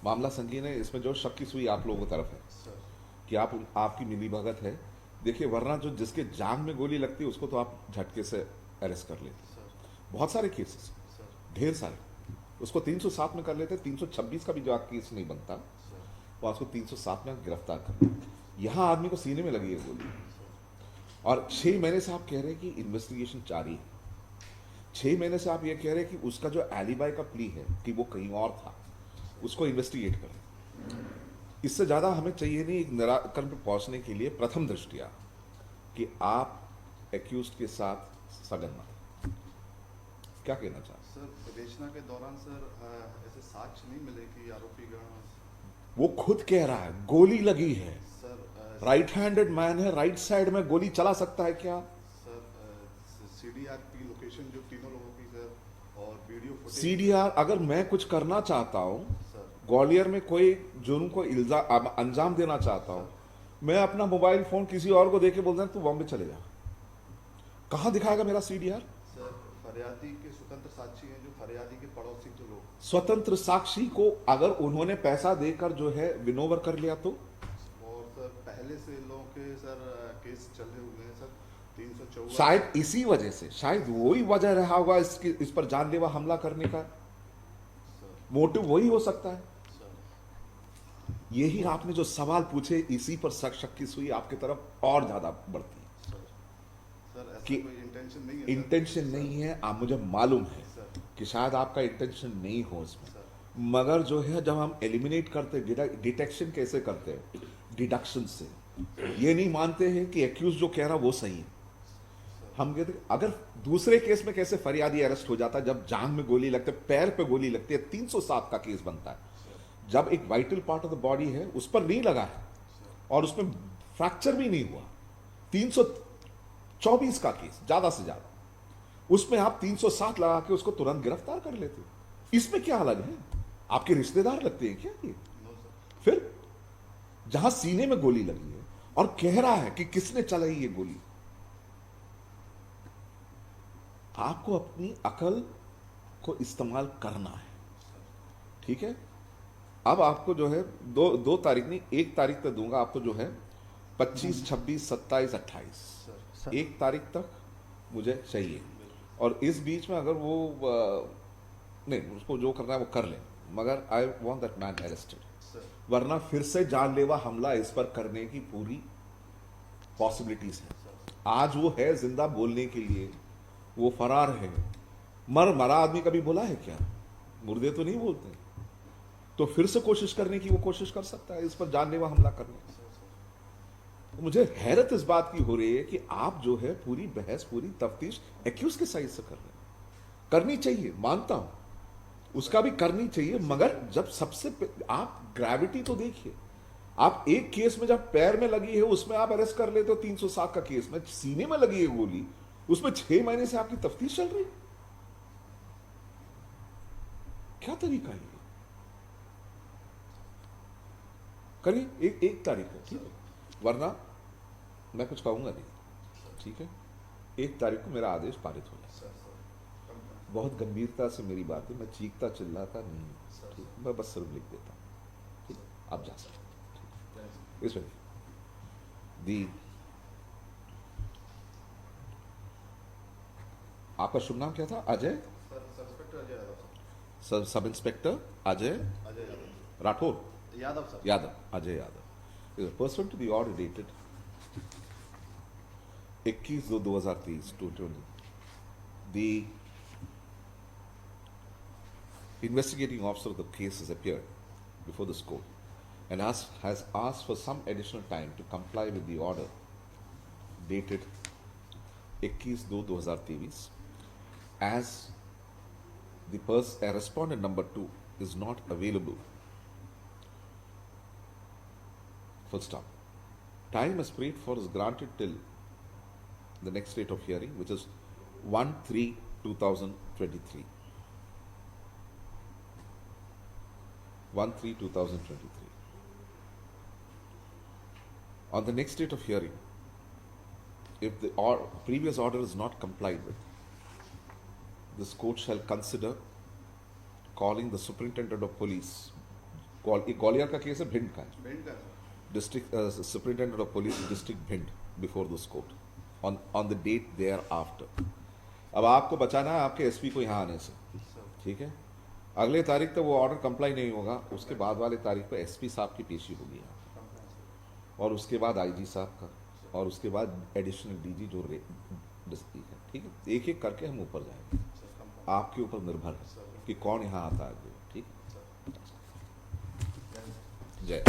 मामला संगीन है, इसमें जो शक की सुई आप लोगों की तरफ है सर। कि आपकी मिली भगत है। देखिए, वरना जो जिसके जांग में गोली लगती है उसको तो आप झटके से अरेस्ट कर लेते। सर। बहुत सारे केसेस, सर। ढेर सारे, उसको 307 में कर लेते। 326 का भी जो केस नहीं बनता, सर। वो आपको 307 में गिरफ्तार कर लेते। यहाँ आदमी को सीने में लगी है गोली, सर। और 6 महीने से आप कह रहे हैं कि इन्वेस्टिगेशन जारी है। 6 महीने से आप ये कह रहे हैं कि उसका जो एलिबाई का प्ली है कि वो कहीं और था, उसको इन्वेस्टिगेट करें। इससे ज़्यादा हमें चाहिए नहीं एक निराकरण पर पहुंचने के लिए प्रथम दृष्टिया कि आप एक्यूज के साथ सगन मत। क्या कहना चाहते? सर, विवेचना के दौरान सर ऐसे साक्ष्य नहीं मिले कि आरोपी गण। वो खुद कह रहा है गोली लगी है, सर राइट हैंडेड मैन है, राइट साइड में गोली चला सकता है क्या? सर सीडीआर की लोकेशन जो तीनों लोगों की सर, और वीडियो फुटेज। सीडीआर, अगर मैं कुछ करना चाहता हूं, सर। ग्वालियर में कोई जुर्म को इल्जाम अंजाम देना चाहता हूं, मैं अपना मोबाइल फोन किसी और को देके बोलता हूं तू बॉम्बे चले जा, कहां दिखाएगा मेरा सीडीआर? सर, फरियादी के स्वतंत्र साक्षी हैं जो फरियादी के पड़ोसी थे लोग। स्वतंत्र साक्षी को अगर उन्होंने पैसा देकर जो है विनोवर कर लिया तो? और सर पहले से इन लोगों के सर केस चले हुए हैं सर, 354। शायद इसी वजह से, शायद वही वजह रहा होगा इस पर जानलेवा हमला करने का। सर। मोटिव वही हो सकता है। सर। यही आपने जो सवाल पूछे, इसी पर शक की सुई आपकी तरफ और ज्यादा बढ़ती है सर। सर ऐसा कि कोई इंटेंशन नहीं है सर। Intention sir. नहीं है। आप, मुझे मालूम है सर। कि शायद आपका इंटेंशन नहीं हो इसमें, सर। मगर जो है जब हम एलिमिनेट करते, डिटेक्शन कैसे करते हैं? डिडक्शन से। ये नहीं मानते हैं कि एक्यूज जो कह रहा वो सही है। हम कहते अगर दूसरे केस में कैसे फरियादी अरेस्ट हो जाता है जब जांग में गोली लगती है, पैर पे गोली लगती है, 307 का केस बनता है। जब एक vital part of the body है उस पर नहीं लगा है और उसमें फ्रैक्चर भी नहीं हुआ, 324 का केस ज्यादा से ज्यादा, उसमें आप 307 लगा के उसको तुरंत गिरफ्तार कर लेते हो। इसमें क्या अलग है? आपके रिश्तेदार लगते हैं क्या ये? No sir. फिर जहां सीने में गोली लगी है और कह रहा है कि किसने चलाई ये गोली, आपको अपनी अकल को इस्तेमाल करना है, ठीक है? अब आपको जो है दो तारीख नहीं, 1 तारीख तक दूंगा आपको जो है, 25, 26, 27, 28, सर। 1 तारीख तक मुझे चाहिए। और इस बीच में अगर वो नहीं, उसको जो करना है वो कर ले, मगर I want that man arrested, sir. वरना फिर से जानलेवा हमला इस पर करने की पूरी पॉसिबिलिटीज है। आज वो है जिंदा बोलने के लिए, वो फरार है। मरा आदमी कभी बोला है क्या? मुर्दे तो नहीं बोलते। तो फिर से कोशिश करने की वो कोशिश कर सकता है इस पर जानलेवा हमला करने की। तो मुझे हैरत इस बात की हो रही है कि आप जो है पूरी बहस, पूरी तफ्तीश एक्यूज के साइड से कर रहे हैं। करनी चाहिए, मानता हूं, उसका भी करनी चाहिए, मगर जब आप ग्रेविटी तो देखिए। आप एक केस में जब पैर में लगी है उसमें आप अरेस्ट कर लेते हो, 307 का केस में सीने में लगी है गोली, उसमें 6 महीने से आपकी तफ्तीश चल रही। क्या तरीका है? करिए, एक तारीख है, ठीक है? वरना मैं कुछ कहूंगा नहीं, ठीक है? 1 तारीख को मेरा आदेश पारित हो जाए। बहुत गंभीरता से मेरी बात है, मैं चीखता चिल्लाता नहीं, ठीक? मैं बस सिर्फ लिख देता हूं, ठीक? आप जा सकते हैं इसमें। दी आपका शुभ नाम क्या था? Ajay? Sub inspector Ajay Ajay Yadav. Rathore? Yadav sir. Yadav, Ajay Yadav is a person to be order dated 21/2/2023 to 20. The investigating officer of the case has appeared before this court and has asked for some additional time to comply with the order dated 21/2/2023 as a respondent number 2 is not available. Full stop. Time as prayed for is granted till the next date of hearing, which is 1/3/2023. 1/3/2023. On the next date of hearing, if the previous order is not complied with, this court shall consider calling the Superintendent of Police, Gwalior का case है, भिंड का है। भिंड का sir. District superintendent of police district Bhind before this court on the date thereafter. अब आपको बचाना है आपके एसपी को यहाँ आने से, ठीक है। अगले तारीख तक वो ऑर्डर कंप्लाई नहीं होगा, उसके बाद वाले तारीख पर एसपी साहब की पेशी होगी यहाँ, और उसके बाद आईजी साहब का, और उसके बाद एडिशनल डीजी जो डिस्ट्रिक्ट है, ठीक है। एक एक करके हम ऊपर जाएंगे, आपके ऊपर निर्भर है कि कौन यहाँ आता है, ठीक है। जय